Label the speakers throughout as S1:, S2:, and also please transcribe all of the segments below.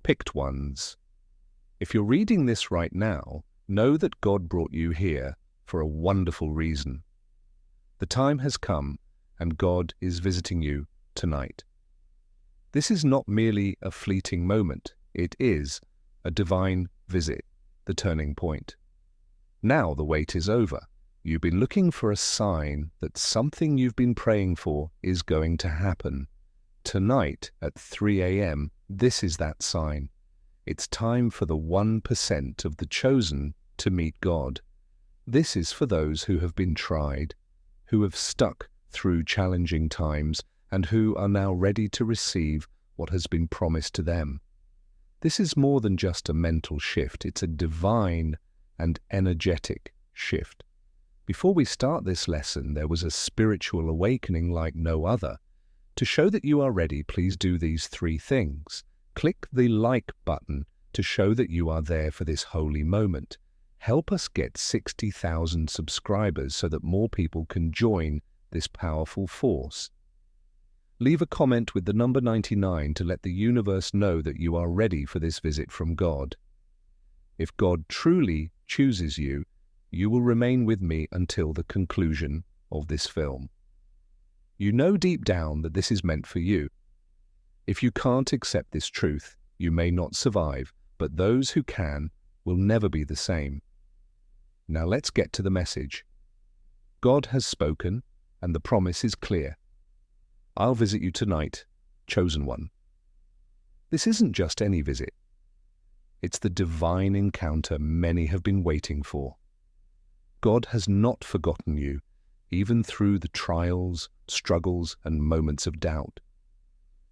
S1: picked ones. If you're reading this right now, know that God brought you here for a wonderful reason. The time has come, and God is visiting you tonight. This is not merely a fleeting moment. It is a divine visit, the turning point. Now the wait is over. You've been looking for a sign that something you've been praying for is going to happen. Tonight at 3 a.m., this is that sign. It's time for the 1% of the chosen to meet God. This is for those who have been tried, who have stuck through challenging times, and who are now ready to receive what has been promised to them. This is more than just a mental shift. It's a divine and energetic shift. Before we start this lesson, there was a spiritual awakening like no other. To show that you are ready, please do these 3 things. Click the like button to show that you are there for this holy moment. Help us get 60,000 subscribers so that more people can join this powerful force. Leave a comment with the number 99 to let the universe know that you are ready for this visit from God. If God truly chooses you, you will remain with me until the conclusion of this film. You know deep down that this is meant for you. If you can't accept this truth, you may not survive, but those who can will never be the same. Now let's get to the message. God has spoken, and the promise is clear. I'll visit you tonight, chosen one. This isn't just any visit. It's the divine encounter many have been waiting for. God has not forgotten you, even through the trials, struggles, and moments of doubt.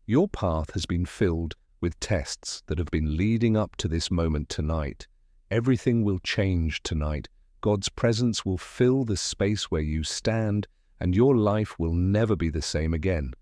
S1: Your path has been filled with tests that have been leading up to this moment tonight. Everything will change tonight. God's presence will fill the space where you stand, and your life will never be the same again.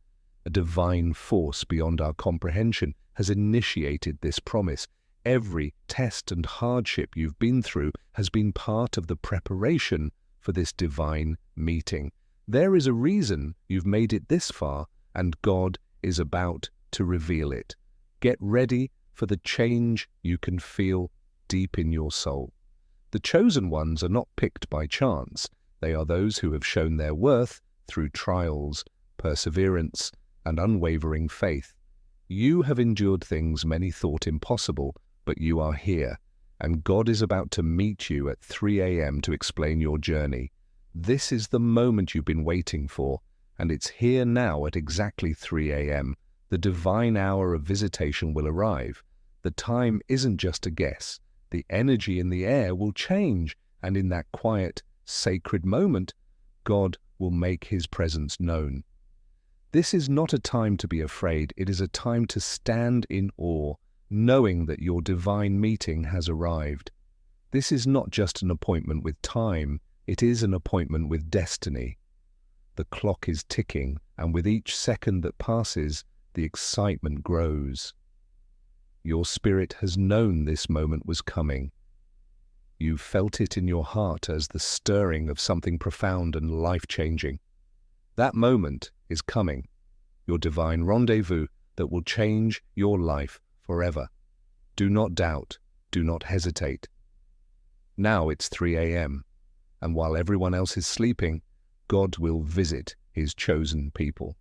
S1: A divine force beyond our comprehension has initiated this promise. Every test and hardship you've been through has been part of the preparation for this divine meeting. There is a reason you've made it this far, and God is about to reveal it. Get ready for the change you can feel deep in your soul. The chosen ones are not picked by chance. They are those who have shown their worth through trials, perseverance, and unwavering faith. You have endured things many thought impossible, but you are here, and God is about to meet you at 3 a.m. to explain your journey. This is the moment you've been waiting for, and it's here now at exactly 3 a.m. The divine hour of visitation will arrive. The time isn't just a guess. The energy in the air will change, and in that quiet, sacred moment, God will make His presence known. This is not a time to be afraid. It is a time to stand in awe, knowing that your divine meeting has arrived. This is not just an appointment with time, it is an appointment with destiny. The clock is ticking, and with each second that passes, the excitement grows. Your spirit has known this moment was coming. You felt it in your heart as the stirring of something profound and life-changing. That moment is coming, your divine rendezvous that will change your life forever. Do not doubt, do not hesitate. Now it's 3 a.m., and while everyone else is sleeping, God will visit His chosen people.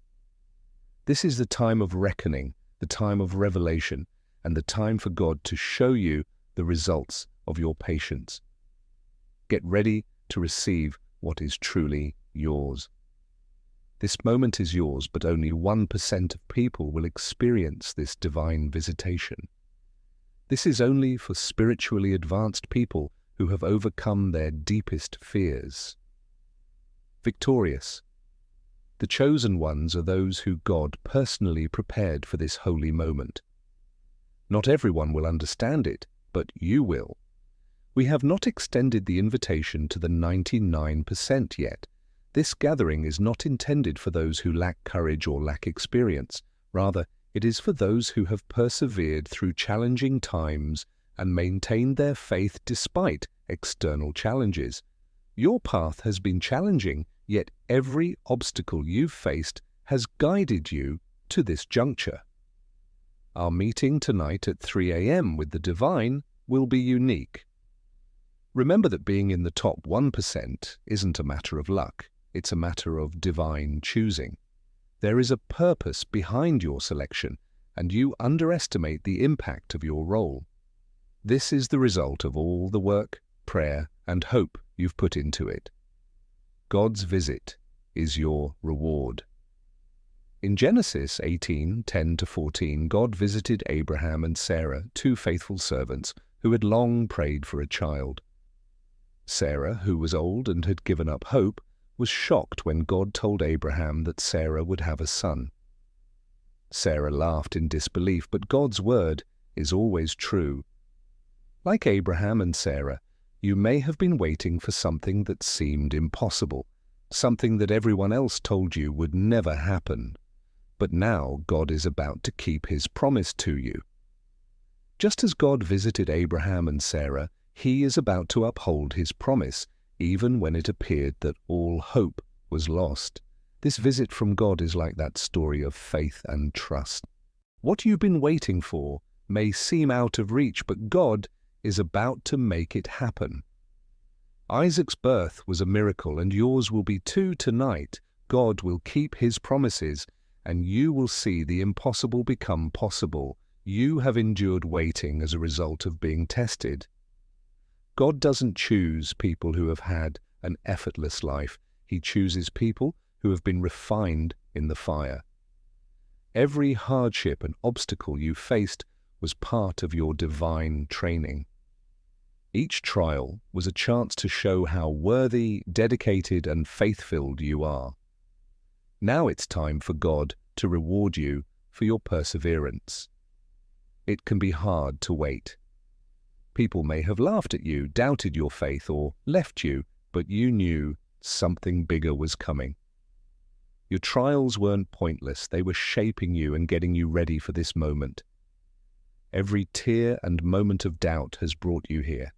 S1: This is the time of reckoning, the time of revelation, and the time for God to show you the results of your patience. Get ready to receive what is truly yours. This moment is yours, but only 1% of people will experience this divine visitation. This is only for spiritually advanced people who have overcome their deepest fears. Victorious. The chosen ones are those who God personally prepared for this holy moment. Not everyone will understand it, but you will. We have not extended the invitation to the 99% yet. This gathering is not intended for those who lack courage or lack experience. Rather, it is for those who have persevered through challenging times and maintained their faith despite external challenges. Your path has been challenging, yet every obstacle you've faced has guided you to this juncture. Our meeting tonight at 3 a.m. with the divine will be unique. Remember that being in the top 1% isn't a matter of luck, it's a matter of divine choosing. There is a purpose behind your selection, and you underestimate the impact of your role. This is the result of all the work, prayer, and hope you've put into it. God's visit is your reward. In Genesis 18:10-14, God visited Abraham and Sarah, two faithful servants who had long prayed for a child. Sarah, who was old and had given up hope, was shocked when God told Abraham that Sarah would have a son. Sarah laughed in disbelief, but God's word is always true. Like Abraham and Sarah, you may have been waiting for something that seemed impossible, something that everyone else told you would never happen. But now God is about to keep his promise to you. Just as God visited Abraham and Sarah, he is about to uphold his promise, even when it appeared that all hope was lost. This visit from God is like that story of faith and trust. What you've been waiting for may seem out of reach, but God is about to make it happen. Isaac's birth was a miracle, and yours will be too tonight. God will keep his promises, and you will see the impossible become possible. You have endured waiting as a result of being tested. God doesn't choose people who have had an effortless life. He chooses people who have been refined in the fire. Every hardship and obstacle you faced was part of your divine training. Each trial was a chance to show how worthy, dedicated, and faith-filled you are. Now it's time for God to reward you for your perseverance. It can be hard to wait. People may have laughed at you, doubted your faith, or left you, but you knew something bigger was coming. Your trials weren't pointless. They were shaping you and getting you ready for this moment. Every tear and moment of doubt has brought you here.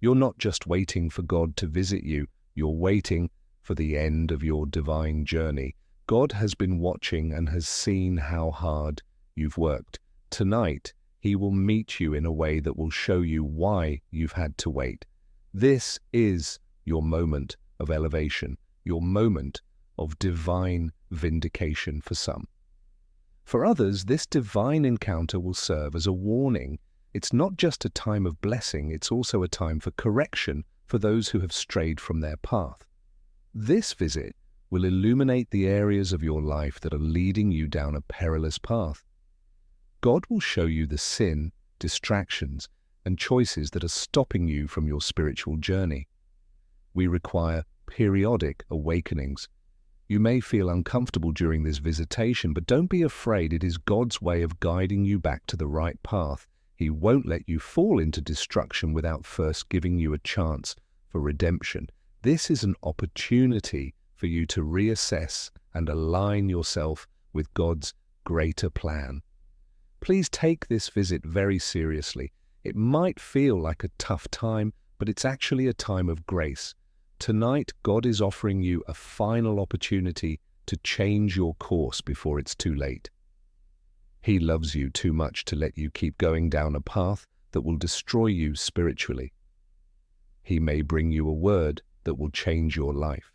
S1: You're not just waiting for God to visit you, you're waiting for the end of your divine journey. God has been watching and has seen how hard you've worked. Tonight, he will meet you in a way that will show you why you've had to wait. This is your moment of elevation, your moment of divine vindication for some. For others, this divine encounter will serve as a warning. It's not just a time of blessing, it's also a time for correction for those who have strayed from their path. This visit will illuminate the areas of your life that are leading you down a perilous path. God will show you the sin, distractions, and choices that are stopping you from your spiritual journey. We require periodic awakenings. You may feel uncomfortable during this visitation, but don't be afraid. It is God's way of guiding you back to the right path. He won't let you fall into destruction without first giving you a chance for redemption. This is an opportunity for you to reassess and align yourself with God's greater plan. Please take this visit very seriously. It might feel like a tough time, but it's actually a time of grace. Tonight, God is offering you a final opportunity to change your course before it's too late. He loves you too much to let you keep going down a path that will destroy you spiritually. He may bring you a word that will change your life.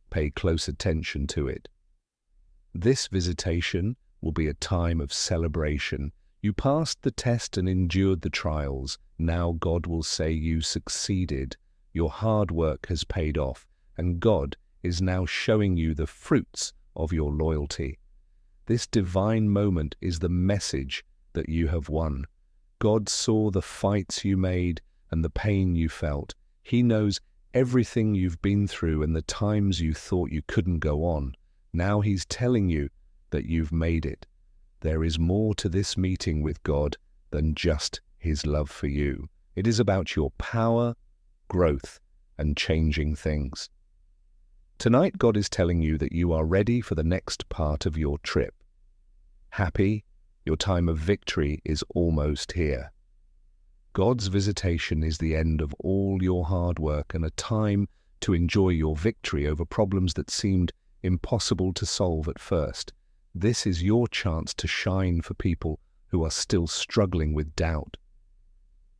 S1: Pay close attention to it. This visitation will be a time of celebration. You passed the test and endured the trials. Now God will say you succeeded. Your hard work has paid off, and God is now showing you the fruits of your loyalty. This divine moment is the message that you have won. God saw the fights you made and the pain you felt. He knows everything you've been through and the times you thought you couldn't go on. Now he's telling you that you've made it. There is more to this meeting with God than just his love for you. It is about your power, growth, and changing things. Tonight, God is telling you that you are ready for the next part of your trip. Happy, your time of victory is almost here. God's visitation is the end of all your hard work and a time to enjoy your victory over problems that seemed impossible to solve at first. This is your chance to shine for people who are still struggling with doubt.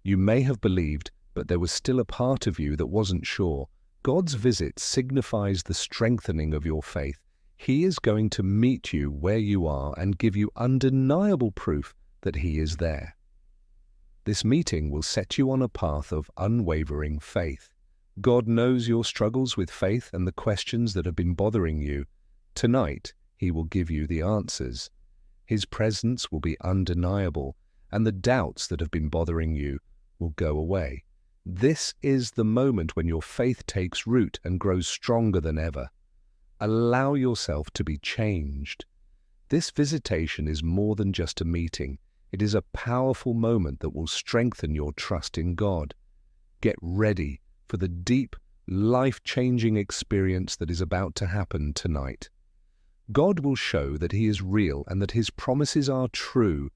S1: You may have believed, but there was still a part of you that wasn't sure. God's visit signifies the strengthening of your faith. He is going to meet you where you are and give you undeniable proof that He is there. This meeting will set you on a path of unwavering faith. God knows your struggles with faith and the questions that have been bothering you. Tonight, He will give you the answers. His presence will be undeniable, and the doubts that have been bothering you will go away. This is the moment when your faith takes root and grows stronger than ever. Allow yourself to be changed. This visitation is more than just a meeting. It is a powerful moment that will strengthen your trust in God. Get ready for the deep, life-changing experience that is about to happen tonight. God will show that He is real and that His promises are true.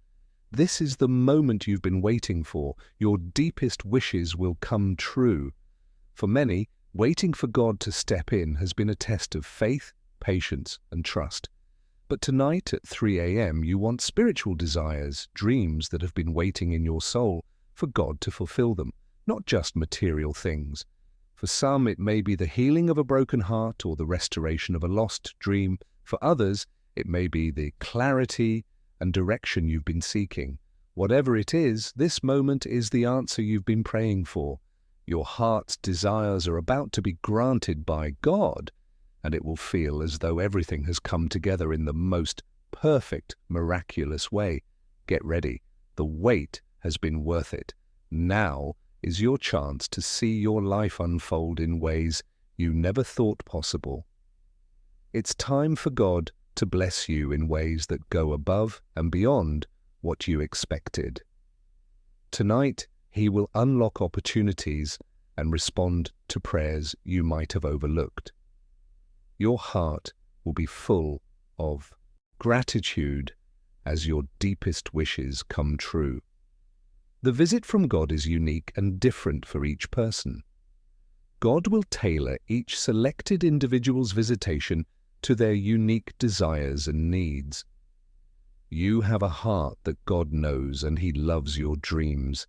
S1: This is the moment you've been waiting for. Your deepest wishes will come true. For many, waiting for God to step in has been a test of faith, patience, and trust. But tonight at 3 a.m. you want spiritual desires, dreams that have been waiting in your soul for God to fulfill them, not just material things. For some, it may be the healing of a broken heart or the restoration of a lost dream. For others, it may be the clarity and direction you've been seeking. Whatever it is, this moment is the answer you've been praying for. Your heart's desires are about to be granted by God, and it will feel as though everything has come together in the most perfect, miraculous way. Get ready. The wait has been worth it. Now is your chance to see your life unfold in ways you never thought possible. It's time for God to bless you in ways that go above and beyond what you expected. Tonight, He will unlock opportunities and respond to prayers you might have overlooked. Your heart will be full of gratitude as your deepest wishes come true. The visit from God is unique and different for each person. God will tailor each selected individual's visitation to their unique desires and needs. You have a heart that God knows, and He loves your dreams.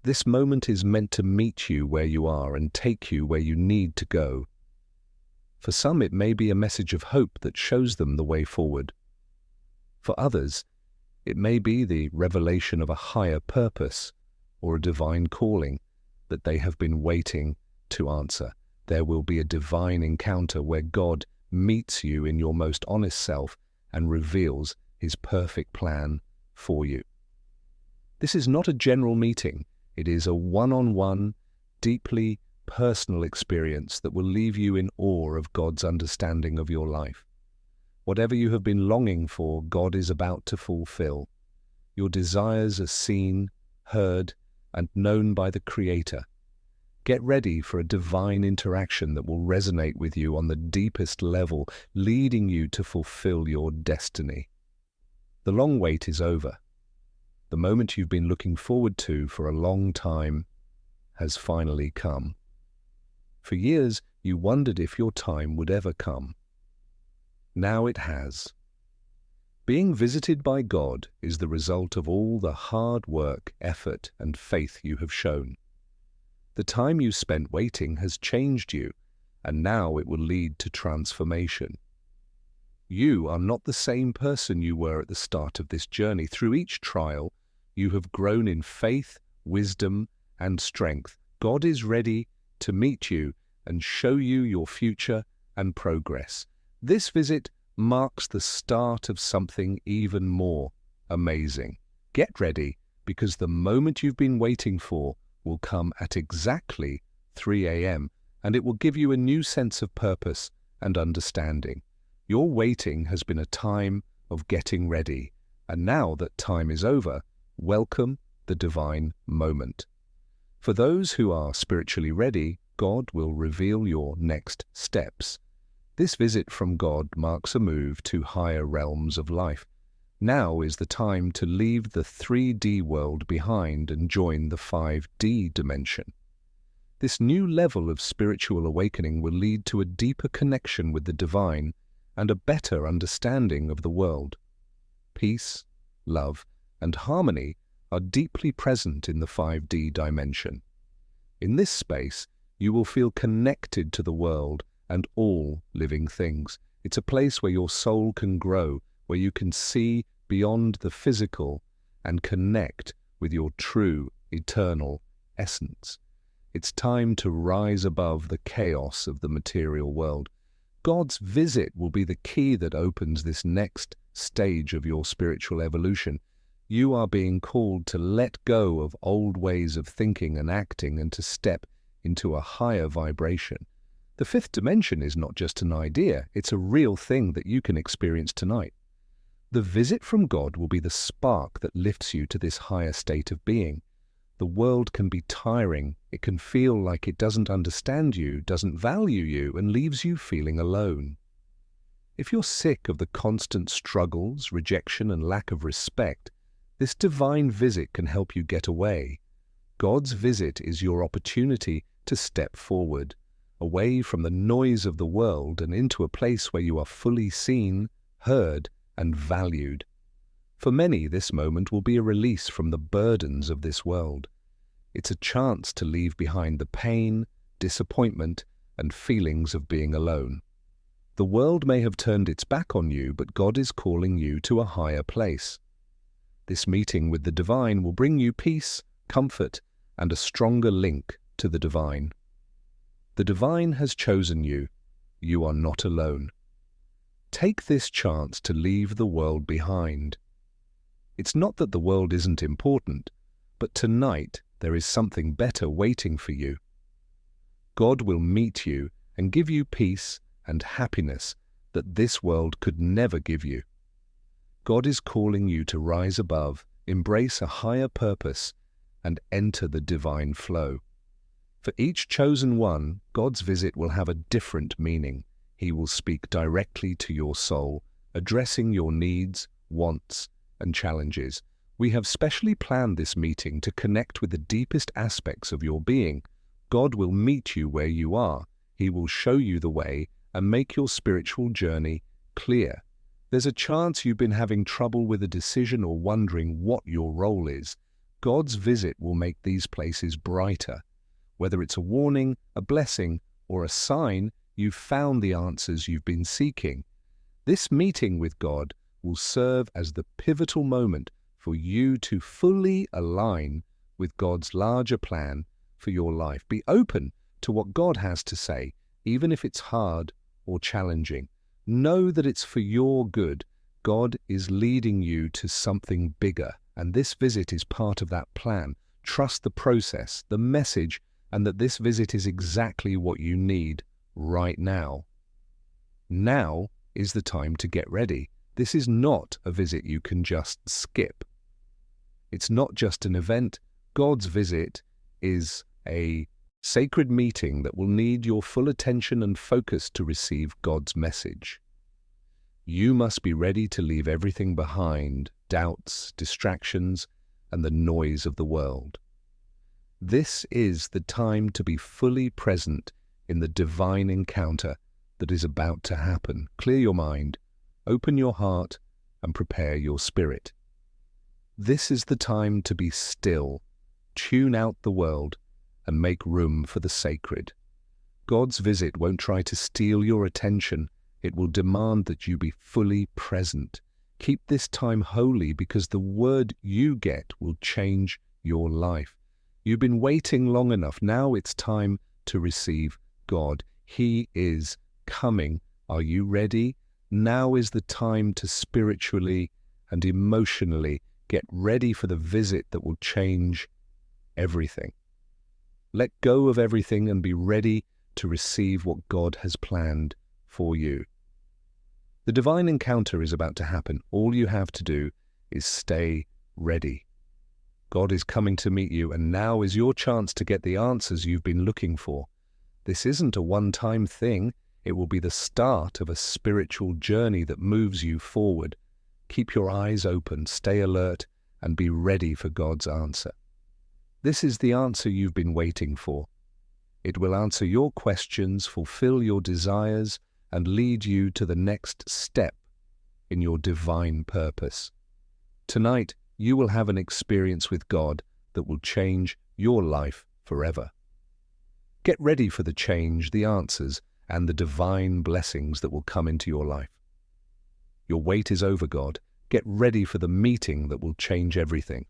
S1: This moment is meant to meet you where you are and take you where you need to go. For some, it may be a message of hope that shows them the way forward. For others, it may be the revelation of a higher purpose or a divine calling that they have been waiting to answer. There will be a divine encounter where God meets you in your most honest self and reveals His perfect plan for you. This is not a general meeting. It is a one-on-one, deeply personal experience that will leave you in awe of God's understanding of your life. Whatever you have been longing for, God is about to fulfill. Your desires are seen, heard, and known by the Creator. Get ready for a divine interaction that will resonate with you on the deepest level, leading you to fulfill your destiny. The long wait is over. The moment you've been looking forward to for a long time has finally come. For years, you wondered if your time would ever come. Now it has. Being visited by God is the result of all the hard work, effort, and faith you have shown. The time you spent waiting has changed you, and now it will lead to transformation. You are not the same person you were at the start of this journey. Through each trial, you have grown in faith, wisdom, and strength. God is ready to meet you and show you your future and progress. This visit marks the start of something even more amazing. Get ready, because the moment you've been waiting for will come at exactly 3 a.m., and it will give you a new sense of purpose and understanding. Your waiting has been a time of getting ready, and now that time is over, welcome the divine moment. For those who are spiritually ready, God will reveal your next steps. This visit from God marks a move to higher realms of life. Now is the time to leave the 3D world behind and join the 5D dimension. This new level of spiritual awakening will lead to a deeper connection with the divine and a better understanding of the world. Peace, love, and harmony are deeply present in the 5D dimension. In this space, you will feel connected to the world and all living things. It's a place where your soul can grow, where you can see beyond the physical and connect with your true, eternal essence. It's time to rise above the chaos of the material world. God's visit will be the key that opens this next stage of your spiritual evolution. You are being called to let go of old ways of thinking and acting and to step into a higher vibration. The 5th dimension is not just an idea, it's a real thing that you can experience tonight. The visit from God will be the spark that lifts you to this higher state of being. The world can be tiring, it can feel like it doesn't understand you, doesn't value you, and leaves you feeling alone. If you're sick of the constant struggles, rejection, and lack of respect, this divine visit can help you get away. God's visit is your opportunity to step forward, away from the noise of the world and into a place where you are fully seen, heard, and valued. For many, this moment will be a release from the burdens of this world. It's a chance to leave behind the pain, disappointment, and feelings of being alone. The world may have turned its back on you, but God is calling you to a higher place. This meeting with the divine will bring you peace, comfort, and a stronger link to the divine. The divine has chosen you. You are not alone. Take this chance to leave the world behind. It's not that the world isn't important, but tonight there is something better waiting for you. God will meet you and give you peace and happiness that this world could never give you. God is calling you to rise above, embrace a higher purpose, and enter the divine flow. For each chosen one, God's visit will have a different meaning. He will speak directly to your soul, addressing your needs, wants, and challenges. We have specially planned this meeting to connect with the deepest aspects of your being. God will meet you where you are. He will show you the way and make your spiritual journey clear. There's a chance you've been having trouble with a decision or wondering what your role is. God's visit will make these places brighter. Whether it's a warning, a blessing, or a sign, you've found the answers you've been seeking. This meeting with God will serve as the pivotal moment for you to fully align with God's larger plan for your life. Be open to what God has to say, even if it's hard or challenging. Know that it's for your good. God is leading you to something bigger, and this visit is part of that plan. Trust the process, the message, and that this visit is exactly what you need right now. Now is the time to get ready. This is not a visit you can just skip. It's not just an event. God's visit is a sacred meeting that will need your full attention and focus to receive God's message. You must be ready to leave everything behind, doubts, distractions, and the noise of the world. This is the time to be fully present in the divine encounter that is about to happen. Clear your mind, open your heart, and prepare your spirit. This is the time to be still, tune out the world, and make room for the sacred. God's visit won't try to steal your attention. It will demand that you be fully present. Keep this time holy because the word you get will change your life. You've been waiting long enough. Now it's time to receive God. He is coming. Are you ready? Now is the time to spiritually and emotionally get ready for the visit that will change everything. Let go of everything and be ready to receive what God has planned for you. The divine encounter is about to happen. All you have to do is stay ready. God is coming to meet you, and now is your chance to get the answers you've been looking for. This isn't a one-time thing. It will be the start of a spiritual journey that moves you forward. Keep your eyes open, stay alert, and be ready for God's answer. This is the answer you've been waiting for. It will answer your questions, fulfill your desires, and lead you to the next step in your divine purpose. Tonight, you will have an experience with God that will change your life forever. Get ready for the change, the answers, and the divine blessings that will come into your life. Your wait is over, God. Get ready for the meeting that will change everything.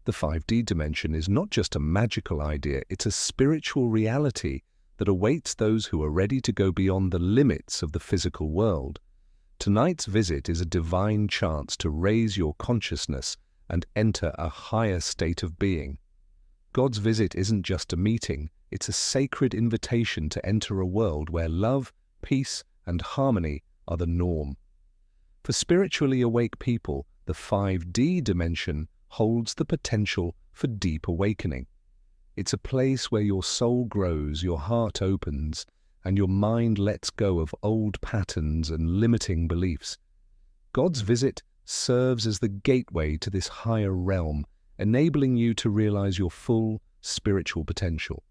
S1: The 5D dimension is not just a magical idea, it's a spiritual reality that awaits those who are ready to go beyond the limits of the physical world. Tonight's visit is a divine chance to raise your consciousness and enter a higher state of being. God's visit isn't just a meeting, it's a sacred invitation to enter a world where love, peace, and harmony are the norm. For spiritually awake people, the 5D dimension holds the potential for deep awakening. It's a place where your soul grows, your heart opens, and your mind lets go of old patterns and limiting beliefs. God's visit serves as the gateway to this higher realm, enabling you to realize your full spiritual potential.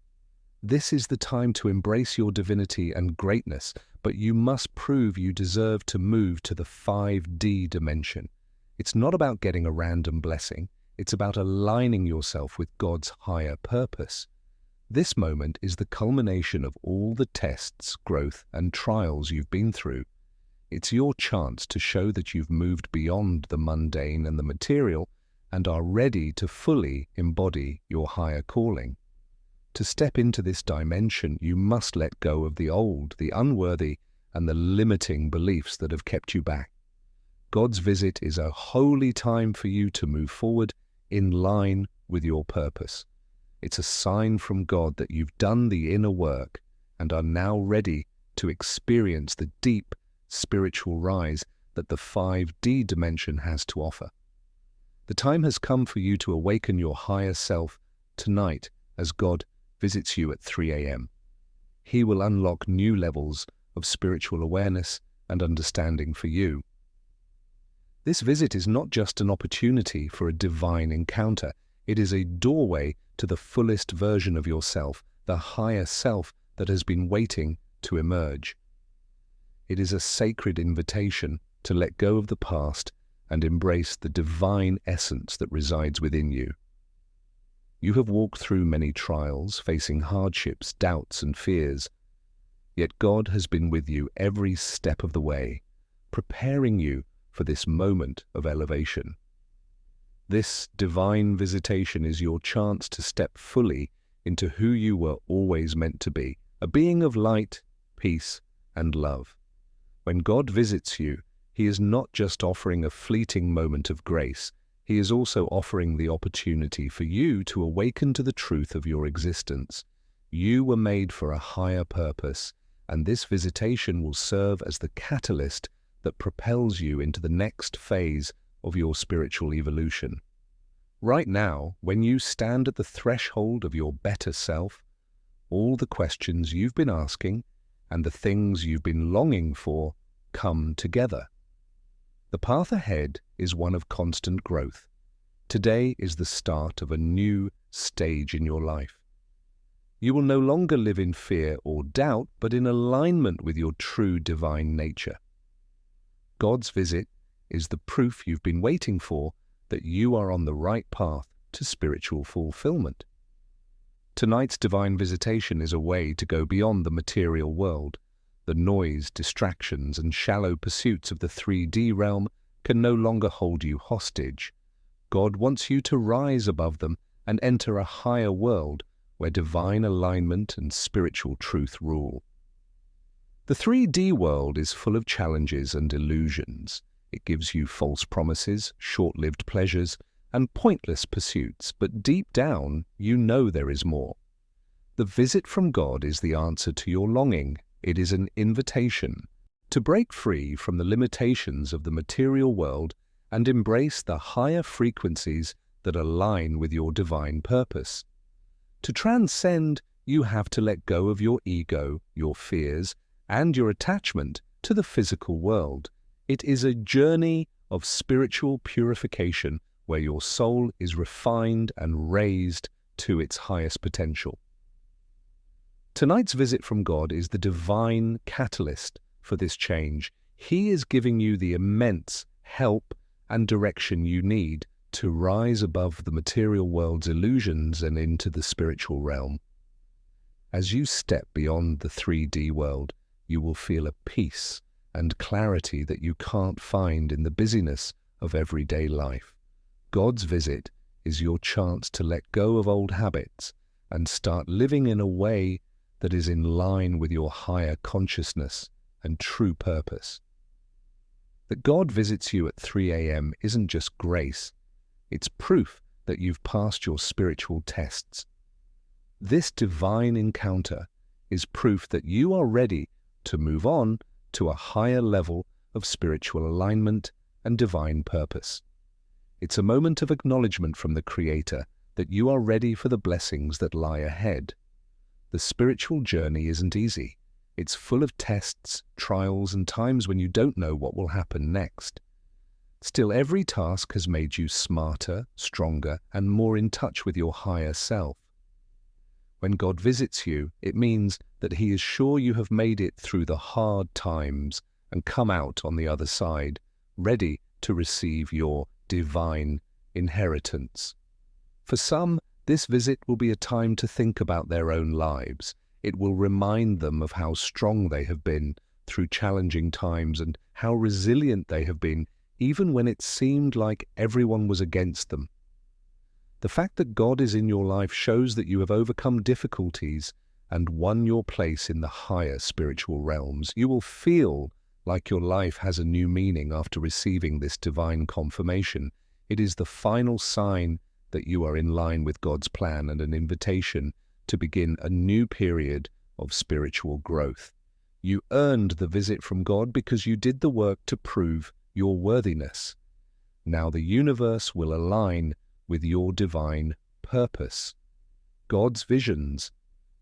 S1: This is the time to embrace your divinity and greatness, but you must prove you deserve to move to the 5D dimension. It's not about getting a random blessing. It's about aligning yourself with God's higher purpose. This moment is the culmination of all the tests, growth, and trials you've been through. It's your chance to show that you've moved beyond the mundane and the material and are ready to fully embody your higher calling. To step into this dimension, you must let go of the old, the unworthy, and the limiting beliefs that have kept you back. God's visit is a holy time for you to move forward in line with your purpose. It's a sign from God that you've done the inner work and are now ready to experience the deep spiritual rise that the 5D dimension has to offer. The time has come for you to awaken your higher self tonight as God visits you at 3 a.m. He will unlock new levels of spiritual awareness and understanding for you. This visit is not just an opportunity for a divine encounter. It is a doorway to the fullest version of yourself, the higher self that has been waiting to emerge. It is a sacred invitation to let go of the past and embrace the divine essence that resides within you. You have walked through many trials, facing hardships, doubts, and fears. Yet God has been with you every step of the way, preparing you for this moment of elevation. This divine visitation is your chance to step fully into who you were always meant to be, a being of light, peace, and love. When God visits you, He is not just offering a fleeting moment of grace, He is also offering the opportunity for you to awaken to the truth of your existence. You were made for a higher purpose, and this visitation will serve as the catalyst that propels you into the next phase of your spiritual evolution. Right now, when you stand at the threshold of your better self, all the questions you've been asking and the things you've been longing for come together. The path ahead is one of constant growth. Today is the start of a new stage in your life. You will no longer live in fear or doubt, but in alignment with your true divine nature. God's visit is the proof you've been waiting for that you are on the right path to spiritual fulfillment. Tonight's divine visitation is a way to go beyond the material world. The noise, distractions, and shallow pursuits of the 3D realm can no longer hold you hostage. God wants you to rise above them and enter a higher world where divine alignment and spiritual truth rule. The 3D world is full of challenges and illusions. It gives you false promises, short-lived pleasures, and pointless pursuits, but deep down, you know there is more. The visit from God is the answer to your longing. It is an invitation to break free from the limitations of the material world and embrace the higher frequencies that align with your divine purpose. To transcend, you have to let go of your ego, your fears, and your attachment to the physical world. It is a journey of spiritual purification where your soul is refined and raised to its highest potential. Tonight's visit from God is the divine catalyst for this change. He is giving you the immense help and direction you need to rise above the material world's illusions and into the spiritual realm. As you step beyond the 3D world, you will feel a peace and clarity that you can't find in the busyness of everyday life. God's visit is your chance to let go of old habits and start living in a way that is in line with your higher consciousness and true purpose. That God visits you at 3 a.m. isn't just grace, it's proof that you've passed your spiritual tests. This divine encounter is proof that you are ready to move on to a higher level of spiritual alignment and divine purpose. It's a moment of acknowledgement from the Creator that you are ready for the blessings that lie ahead. The spiritual journey isn't easy. It's full of tests, trials, and times when you don't know what will happen next. Still, every task has made you smarter, stronger, and more in touch with your higher self. When God visits you, it means that He is sure you have made it through the hard times and come out on the other side, ready to receive your divine inheritance. For some, this visit will be a time to think about their own lives. It will remind them of how strong they have been through challenging times and how resilient they have been, even when it seemed like everyone was against them. The fact that God is in your life shows that you have overcome difficulties and won your place in the higher spiritual realms. You will feel like your life has a new meaning after receiving this divine confirmation. It is the final sign that you are in line with God's plan and an invitation to begin a new period of spiritual growth. You earned the visit from God because you did the work to prove your worthiness. Now the universe will align with your divine purpose. God's visions.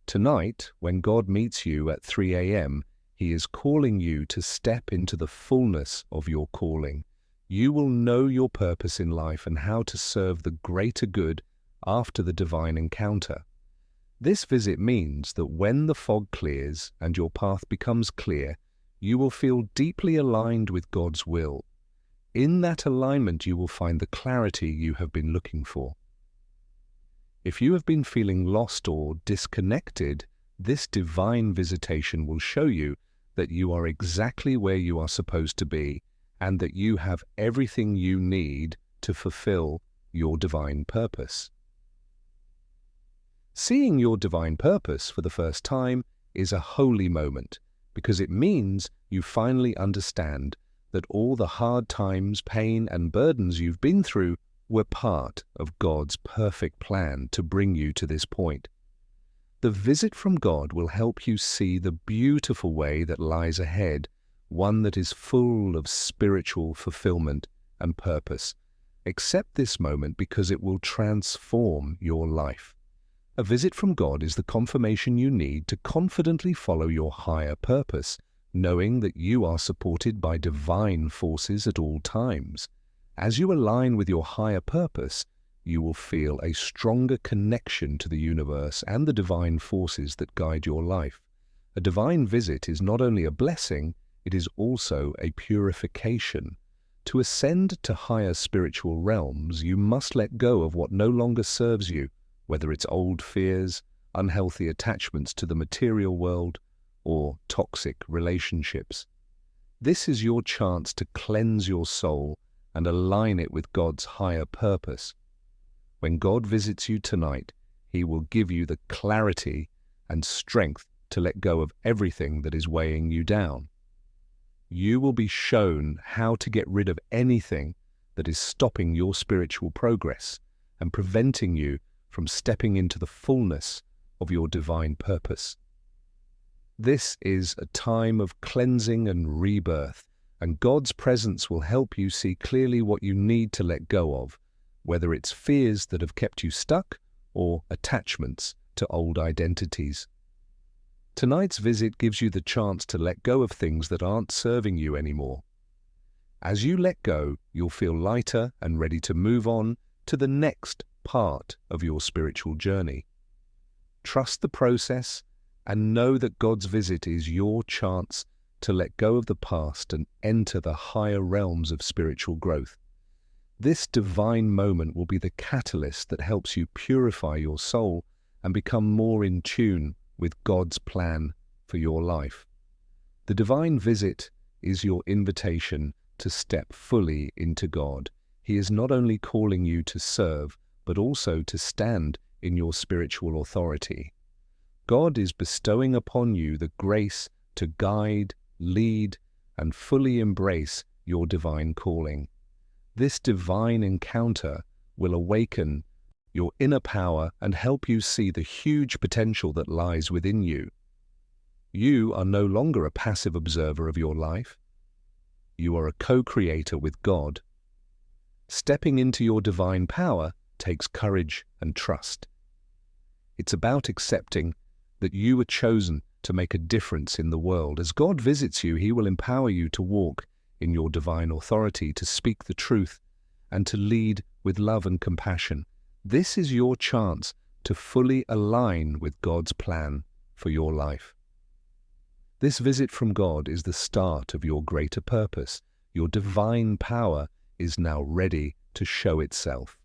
S1: Tonight, when God meets you at 3 a.m., He is calling you to step into the fullness of your calling. You will know your purpose in life and how to serve the greater good after the divine encounter. This visit means that when the fog clears and your path becomes clear, you will feel deeply aligned with God's will. In that alignment, you will find the clarity you have been looking for. If you have been feeling lost or disconnected, this divine visitation will show you that you are exactly where you are supposed to be and that you have everything you need to fulfill your divine purpose. Seeing your divine purpose for the first time is a holy moment because it means you finally understand that all the hard times, pain, and burdens you've been through were part of God's perfect plan to bring you to this point. The visit from God will help you see the beautiful way that lies ahead, one that is full of spiritual fulfillment and purpose. Accept this moment because it will transform your life. A visit from God is the confirmation you need to confidently follow your higher purpose, knowing that you are supported by divine forces at all times. As you align with your higher purpose, you will feel a stronger connection to the universe and the divine forces that guide your life. A divine visit is not only a blessing, it is also a purification. To ascend to higher spiritual realms, you must let go of what no longer serves you, whether it's old fears, unhealthy attachments to the material world, or toxic relationships. This is your chance to cleanse your soul and align it with God's higher purpose. When God visits you tonight, He will give you the clarity and strength to let go of everything that is weighing you down. You will be shown how to get rid of anything that is stopping your spiritual progress and preventing you from stepping into the fullness of your divine purpose. This is a time of cleansing and rebirth, and God's presence will help you see clearly what you need to let go of, whether it's fears that have kept you stuck or attachments to old identities. Tonight's visit gives you the chance to let go of things that aren't serving you anymore. As you let go, you'll feel lighter and ready to move on to the next part of your spiritual journey. Trust the process and know that God's visit is your chance to let go of the past and enter the higher realms of spiritual growth. This divine moment will be the catalyst that helps you purify your soul and become more in tune with God's plan for your life. The divine visit is your invitation to step fully into God. He is not only calling you to serve, but also to stand in your spiritual authority. God is bestowing upon you the grace to guide, lead, and fully embrace your divine calling. This divine encounter will awaken your inner power and help you see the huge potential that lies within you. You are no longer a passive observer of your life. You are a co-creator with God. Stepping into your divine power takes courage and trust. It's about accepting that you were chosen to make a difference in the world. As God visits you, He will empower you to walk in your divine authority, to speak the truth, and to lead with love and compassion. This is your chance to fully align with God's plan for your life. This visit from God is the start of your greater purpose. Your divine power is now ready to show itself.